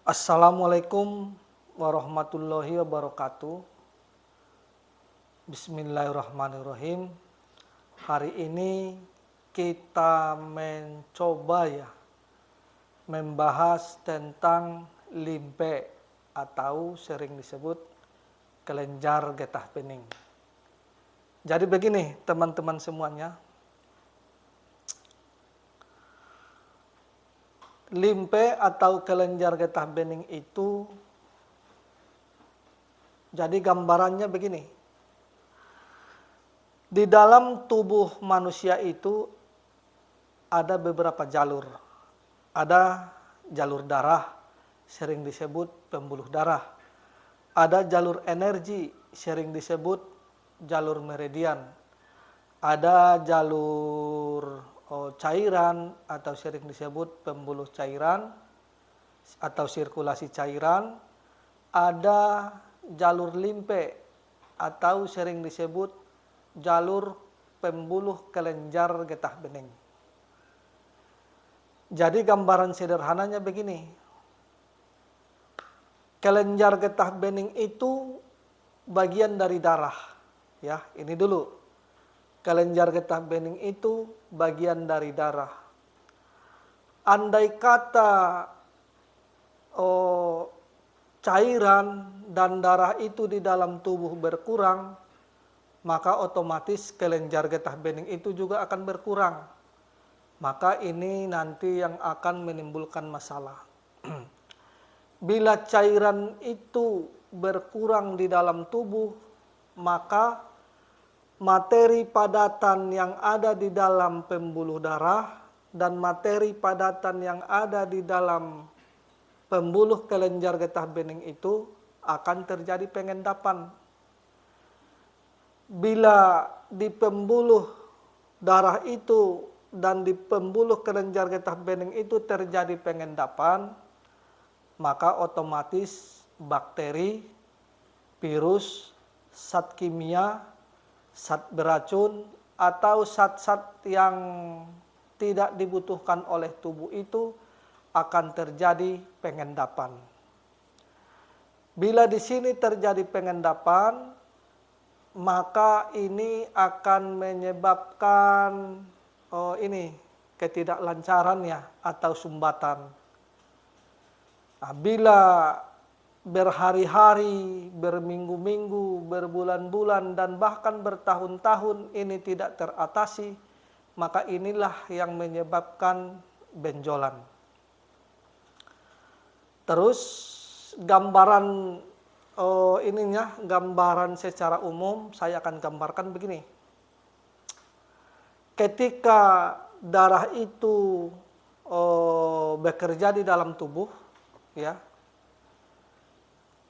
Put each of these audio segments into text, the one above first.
Assalamualaikum warahmatullahi wabarakatuh. Bismillahirrahmanirrahim. Hari ini kita mencoba membahas tentang limpe atau sering disebut kelenjar getah bening. Jadi begini teman-teman semuanya. Limpe atau kelenjar getah bening itu, jadi gambarannya begini. Di dalam tubuh manusia itu ada beberapa jalur. Ada jalur darah, sering disebut pembuluh darah. Ada jalur energi, sering disebut jalur meridian. Ada jalur cairan atau sering disebut pembuluh cairan atau sirkulasi cairan. Ada jalur limpe atau sering disebut jalur pembuluh kelenjar getah bening. Jadi gambaran sederhananya begini. Kelenjar getah bening itu bagian dari darah. Ya, ini dulu. Kelenjar getah bening itu bagian dari darah. Andai kata cairan dan darah itu di dalam tubuh berkurang, maka otomatis kelenjar getah bening itu juga akan berkurang. Maka ini nanti yang akan menimbulkan masalah. Bila cairan itu berkurang di dalam tubuh, maka materi padatan yang ada di dalam pembuluh darah dan materi padatan yang ada di dalam pembuluh kelenjar getah bening itu akan terjadi pengendapan. Bila di pembuluh darah itu dan di pembuluh kelenjar getah bening itu terjadi pengendapan, maka otomatis bakteri, virus, zat kimia, zat beracun, atau zat-zat yang tidak dibutuhkan oleh tubuh itu akan terjadi pengendapan. Bila di sini terjadi pengendapan, maka ini akan menyebabkan ketidaklancarannya atau sumbatan. Nah, bila berhari-hari, berminggu-minggu, berbulan-bulan, dan bahkan bertahun-tahun ini tidak teratasi, maka inilah yang menyebabkan benjolan. Terus gambaran gambaran secara umum saya akan gambarkan begini. Ketika darah itu bekerja di dalam tubuh, ya.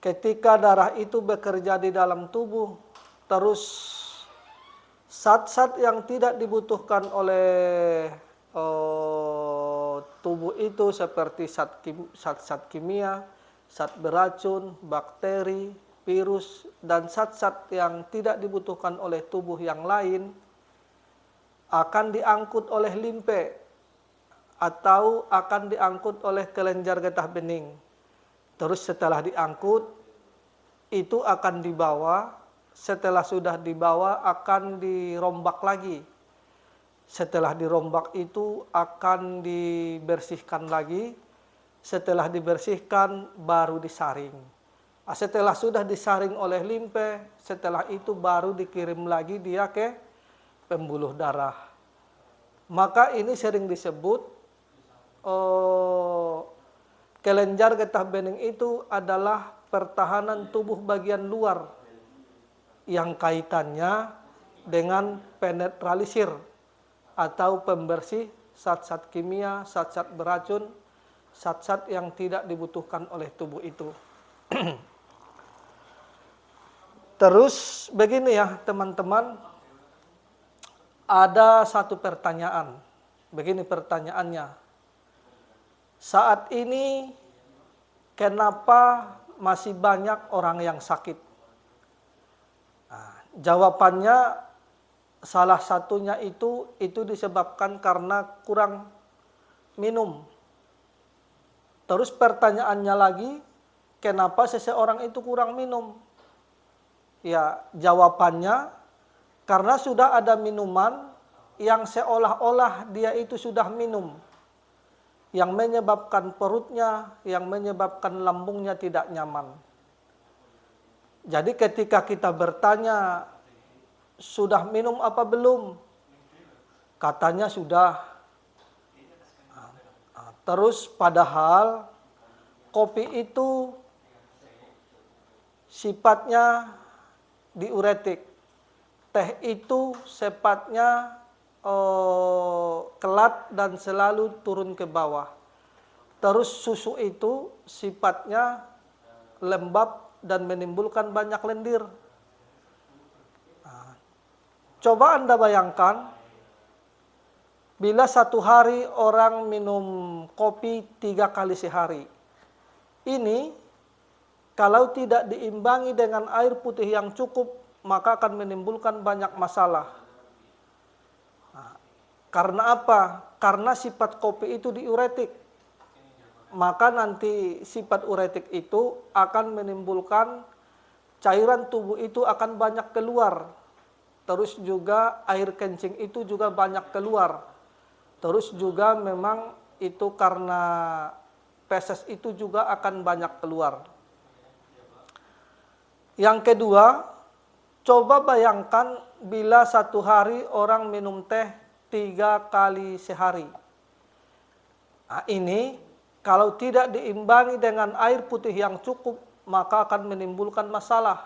Ketika darah itu bekerja di dalam tubuh, terus zat-zat yang tidak dibutuhkan oleh tubuh itu seperti zat kimia, zat beracun, bakteri, virus, dan zat-zat yang tidak dibutuhkan oleh tubuh yang lain akan diangkut oleh limpe atau akan diangkut oleh kelenjar getah bening. Terus setelah diangkut, itu akan dibawa, setelah sudah dibawa akan dirombak lagi. Setelah dirombak itu akan dibersihkan lagi, setelah dibersihkan baru disaring. Setelah sudah disaring oleh limpe, setelah itu baru dikirim lagi dia ke pembuluh darah. Maka ini sering disebut kelenjar getah bening itu adalah pertahanan tubuh bagian luar yang kaitannya dengan penetralisir atau pembersih zat-zat kimia, zat-zat beracun, zat-zat yang tidak dibutuhkan oleh tubuh itu. Terus begini ya teman-teman, ada satu pertanyaan. Begini pertanyaannya. Saat ini kenapa masih banyak orang yang sakit? Nah, jawabannya salah satunya itu disebabkan karena kurang minum. Terus pertanyaannya lagi, kenapa seseorang itu kurang minum? Ya, jawabannya karena sudah ada minuman yang seolah-olah dia itu sudah minum, yang menyebabkan perutnya, yang menyebabkan lambungnya tidak nyaman. Jadi ketika kita bertanya, sudah minum apa belum? Katanya sudah. Terus padahal kopi itu sifatnya diuretik. Teh itu sifatnya kelat dan selalu turun ke bawah. Terus susu itu sifatnya lembab dan menimbulkan banyak lendir. Coba Anda bayangkan, bila satu hari orang minum kopi 3 kali sehari. Ini kalau tidak diimbangi dengan air putih yang cukup, maka akan menimbulkan banyak masalah. Karena apa? Karena sifat kopi itu diuretik. Maka nanti sifat uretik itu akan menimbulkan cairan tubuh itu akan banyak keluar. Terus juga air kencing itu juga banyak keluar. Terus juga memang itu karena feses itu juga akan banyak keluar. Yang kedua, coba bayangkan bila satu hari orang minum teh 3 kali sehari. Nah, ini kalau tidak diimbangi dengan air putih yang cukup, maka akan menimbulkan masalah.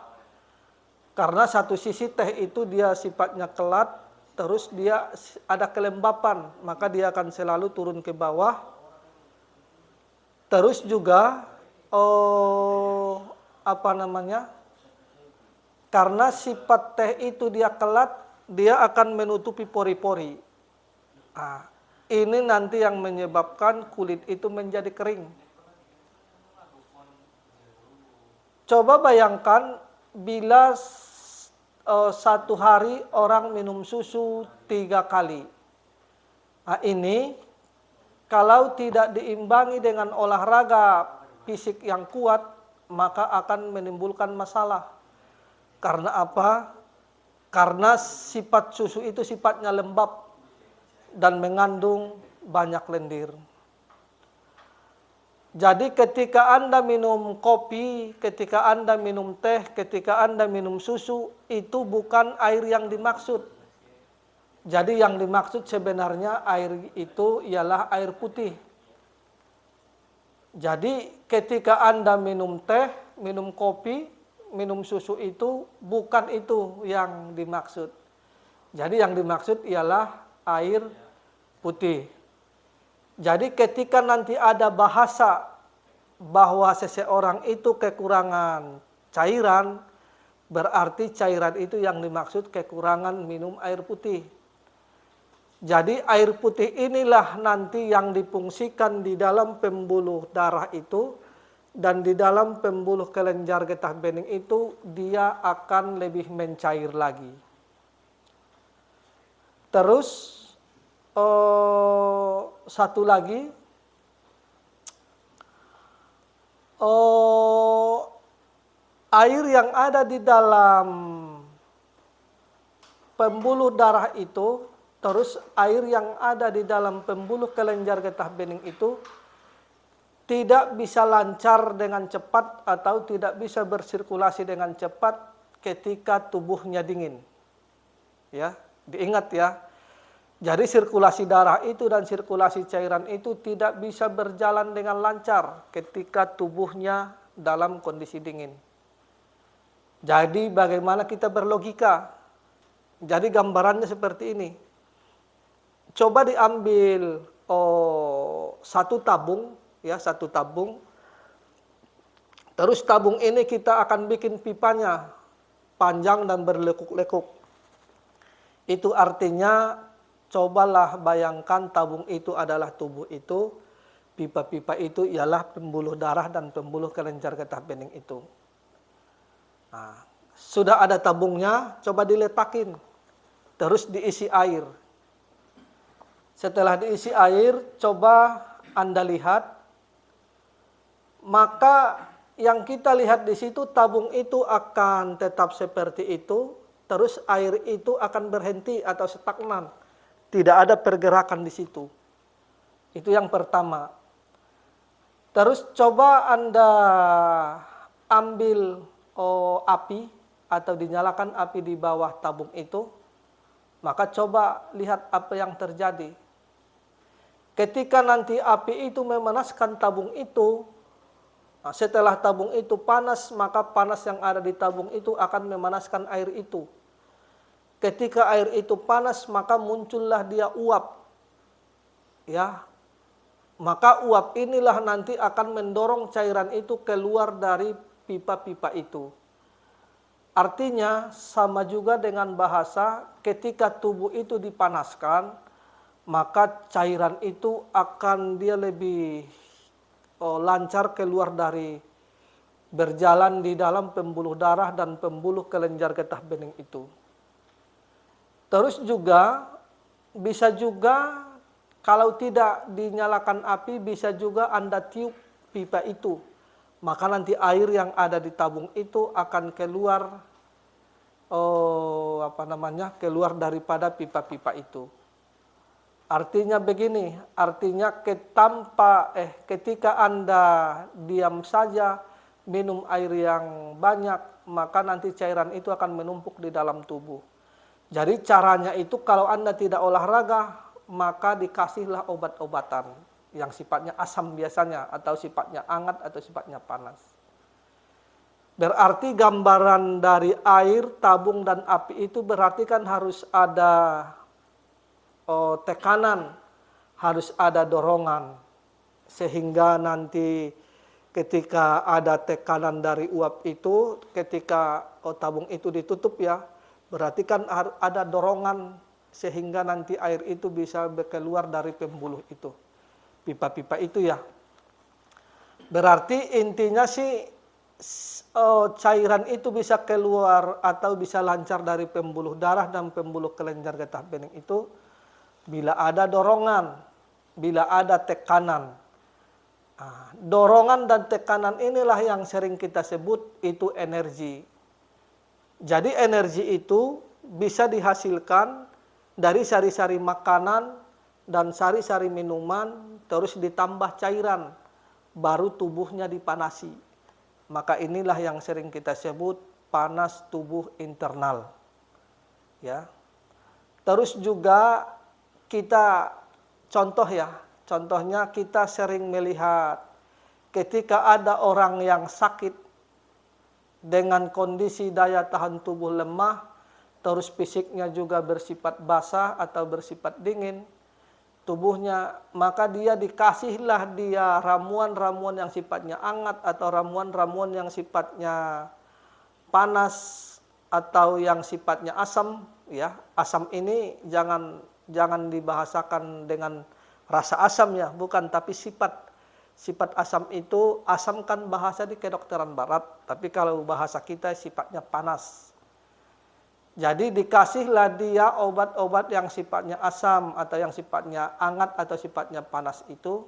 Karena satu sisi teh itu dia sifatnya kelat, terus dia ada kelembapan, maka dia akan selalu turun ke bawah. Terus juga karena sifat teh itu dia kelat, dia akan menutupi pori-pori. Nah, ini nanti yang menyebabkan kulit itu menjadi kering. Coba bayangkan bila satu hari orang minum susu 3 kali. Nah, ini kalau tidak diimbangi dengan olahraga fisik yang kuat, maka akan menimbulkan masalah. Karena apa? Karena sifat susu itu sifatnya lembab dan mengandung banyak lendir. Jadi ketika Anda minum kopi, ketika Anda minum teh, ketika Anda minum susu, itu bukan air yang dimaksud. Jadi yang dimaksud sebenarnya air itu ialah air putih. Jadi ketika Anda minum teh, minum kopi, minum susu itu bukan itu yang dimaksud. Jadi yang dimaksud ialah air putih. Jadi ketika nanti ada bahasa bahwa seseorang itu kekurangan cairan, berarti cairan itu yang dimaksud kekurangan minum air putih. Jadi air putih inilah nanti yang difungsikan di dalam pembuluh darah itu, dan di dalam pembuluh kelenjar getah bening itu dia akan lebih mencair lagi. Terus satu lagi, air yang ada di dalam pembuluh darah itu, terus air yang ada di dalam pembuluh kelenjar getah bening itu tidak bisa lancar dengan cepat atau tidak bisa bersirkulasi dengan cepat ketika tubuhnya dingin. Ya, diingat ya. Jadi sirkulasi darah itu dan sirkulasi cairan itu tidak bisa berjalan dengan lancar ketika tubuhnya dalam kondisi dingin. Jadi bagaimana kita berlogika? Jadi gambarannya seperti ini. Coba diambil satu tabung, ya, satu tabung. Terus tabung ini kita akan bikin pipanya panjang dan berlekuk-lekuk. Itu artinya cobalah bayangkan tabung itu adalah tubuh itu, pipa-pipa itu ialah pembuluh darah dan pembuluh kelenjar getah bening itu. Nah, sudah ada tabungnya, coba diletakin, terus diisi air. Setelah diisi air, coba Anda lihat maka yang kita lihat di situ tabung itu akan tetap seperti itu, terus air itu akan berhenti atau stagnan. Tidak ada pergerakan di situ. Itu yang pertama. Terus coba Anda ambil api atau dinyalakan api di bawah tabung itu, maka coba lihat apa yang terjadi. Ketika nanti api itu memanaskan tabung itu, setelah tabung itu panas, maka panas yang ada di tabung itu akan memanaskan air itu. Ketika air itu panas, maka muncullah dia uap. Ya. Maka uap inilah nanti akan mendorong cairan itu keluar dari pipa-pipa itu. Artinya sama juga dengan bahasa ketika tubuh itu dipanaskan, maka cairan itu akan dia lebih lancar keluar dari berjalan di dalam pembuluh darah dan pembuluh kelenjar getah bening itu. Terus juga bisa juga kalau tidak dinyalakan api bisa juga Anda tiup pipa itu. Maka nanti air yang ada di tabung itu akan keluar keluar daripada pipa-pipa itu. Artinya begini, artinya ketika Anda diam saja minum air yang banyak, maka nanti cairan itu akan menumpuk di dalam tubuh. Jadi caranya itu kalau Anda tidak olahraga, maka dikasihlah obat-obatan yang sifatnya asam biasanya, atau sifatnya hangat, atau sifatnya panas. Berarti gambaran dari air, tabung, dan api itu berarti kan harus ada tekanan, harus ada dorongan. Sehingga nanti ketika ada tekanan dari uap itu, ketika tabung itu ditutup ya, berarti kan ada dorongan sehingga nanti air itu bisa keluar dari pembuluh itu, pipa-pipa itu ya. Berarti intinya sih cairan itu bisa keluar atau bisa lancar dari pembuluh darah dan pembuluh kelenjar getah bening itu bila ada dorongan, bila ada tekanan. Dorongan dan tekanan inilah yang sering kita sebut itu energi. Jadi energi itu bisa dihasilkan dari sari-sari makanan dan sari-sari minuman, terus ditambah cairan, baru tubuhnya dipanasi. Maka inilah yang sering kita sebut panas tubuh internal. Ya. Terus juga kita contohnya kita sering melihat ketika ada orang yang sakit dengan kondisi daya tahan tubuh lemah, terus fisiknya juga bersifat basah atau bersifat dingin, tubuhnya, maka dia dikasihlah dia ramuan-ramuan yang sifatnya hangat atau ramuan-ramuan yang sifatnya panas atau yang sifatnya asam, ya. Asam ini jangan dibahasakan dengan rasa asam ya, bukan, tapi sifat asam itu, asam kan bahasa di kedokteran barat, tapi kalau bahasa kita sifatnya panas. Jadi dikasihlah dia obat-obat yang sifatnya asam atau yang sifatnya hangat atau sifatnya panas itu,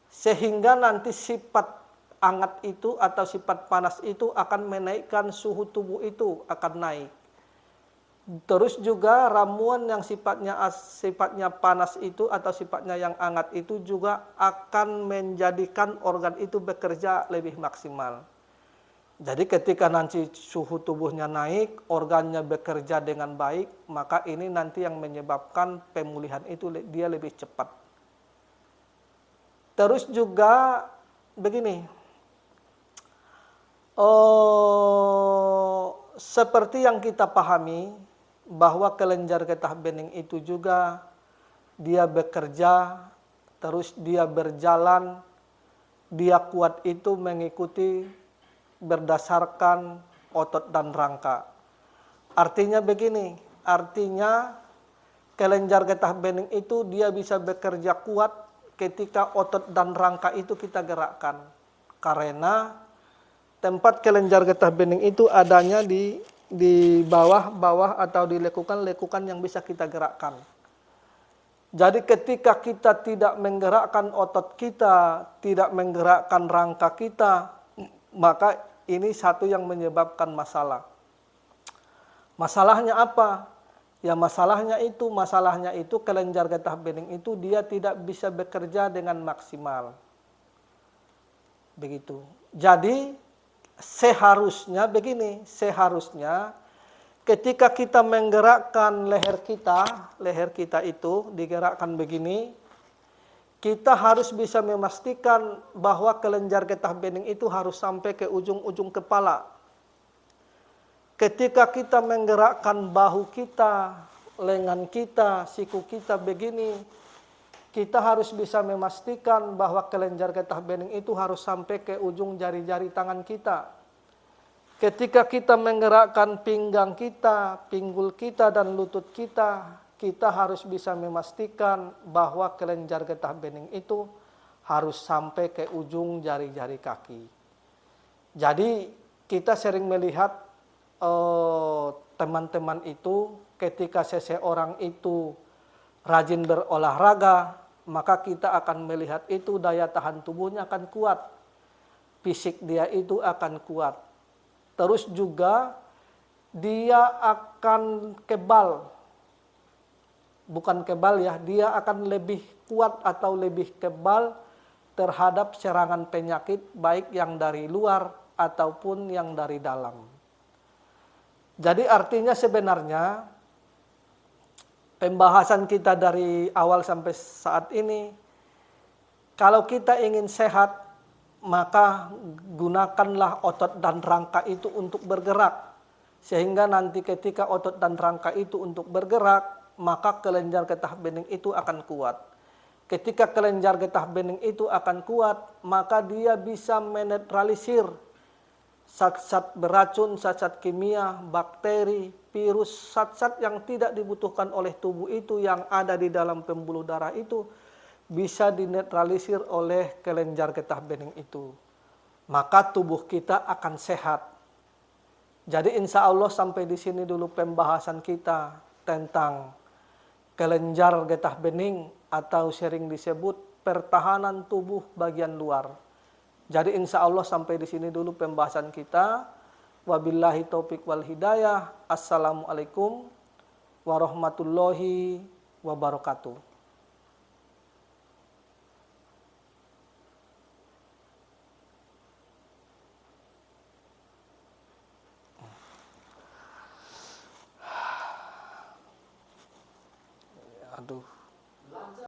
sehingga nanti sifat hangat itu atau sifat panas itu akan menaikkan suhu tubuh itu, akan naik. Terus juga ramuan yang sifatnya panas itu atau sifatnya yang hangat itu juga akan menjadikan organ itu bekerja lebih maksimal. Jadi ketika nanti suhu tubuhnya naik, organnya bekerja dengan baik, maka ini nanti yang menyebabkan pemulihan itu dia lebih cepat. Terus juga begini, seperti yang kita pahami bahwa kelenjar getah bening itu juga dia bekerja, terus dia berjalan, dia kuat itu mengikuti berdasarkan otot dan rangka. Artinya begini, artinya kelenjar getah bening itu dia bisa bekerja kuat ketika otot dan rangka itu kita gerakkan. Karena tempat kelenjar getah bening itu adanya di bawah atau di lekukan yang bisa kita gerakkan. Jadi ketika kita tidak menggerakkan otot kita, tidak menggerakkan rangka kita, maka ini satu yang menyebabkan masalah. Masalahnya apa? Ya masalahnya itu kelenjar getah bening itu dia tidak bisa bekerja dengan maksimal. Begitu. Jadi seharusnya begini, seharusnya ketika kita menggerakkan leher kita itu digerakkan begini, kita harus bisa memastikan bahwa kelenjar getah bening itu harus sampai ke ujung-ujung kepala. Ketika kita menggerakkan bahu kita, lengan kita, siku kita begini, kita harus bisa memastikan bahwa kelenjar getah bening itu harus sampai ke ujung jari-jari tangan kita. Ketika kita menggerakkan pinggang kita, pinggul kita, dan lutut kita, kita harus bisa memastikan bahwa kelenjar getah bening itu harus sampai ke ujung jari-jari kaki. Jadi kita sering melihat teman-teman itu ketika seseorang itu rajin berolahraga, maka kita akan melihat itu daya tahan tubuhnya akan kuat, fisik dia itu akan kuat. Terus juga dia akan kebal, bukan kebal ya, dia akan lebih kuat atau lebih kebal terhadap serangan penyakit baik yang dari luar ataupun yang dari dalam. Jadi artinya sebenarnya pembahasan kita dari awal sampai saat ini, kalau kita ingin sehat, maka gunakanlah otot dan rangka itu untuk bergerak. Sehingga nanti ketika otot dan rangka itu untuk bergerak, maka kelenjar getah bening itu akan kuat. Ketika kelenjar getah bening itu akan kuat, maka dia bisa menetralisir zat-zat beracun, zat-zat kimia, bakteri, virus, zat-zat yang tidak dibutuhkan oleh tubuh itu yang ada di dalam pembuluh darah itu, bisa dinetralisir oleh kelenjar getah bening itu. Maka tubuh kita akan sehat. Jadi insya Allah sampai di sini dulu pembahasan kita tentang kelenjar getah bening atau sering disebut pertahanan tubuh bagian luar. Jadi insya Allah sampai di sini dulu pembahasan kita. Wabillahi taufik wal hidayah. Assalamualaikum warahmatullahi wabarakatuh. Aduh.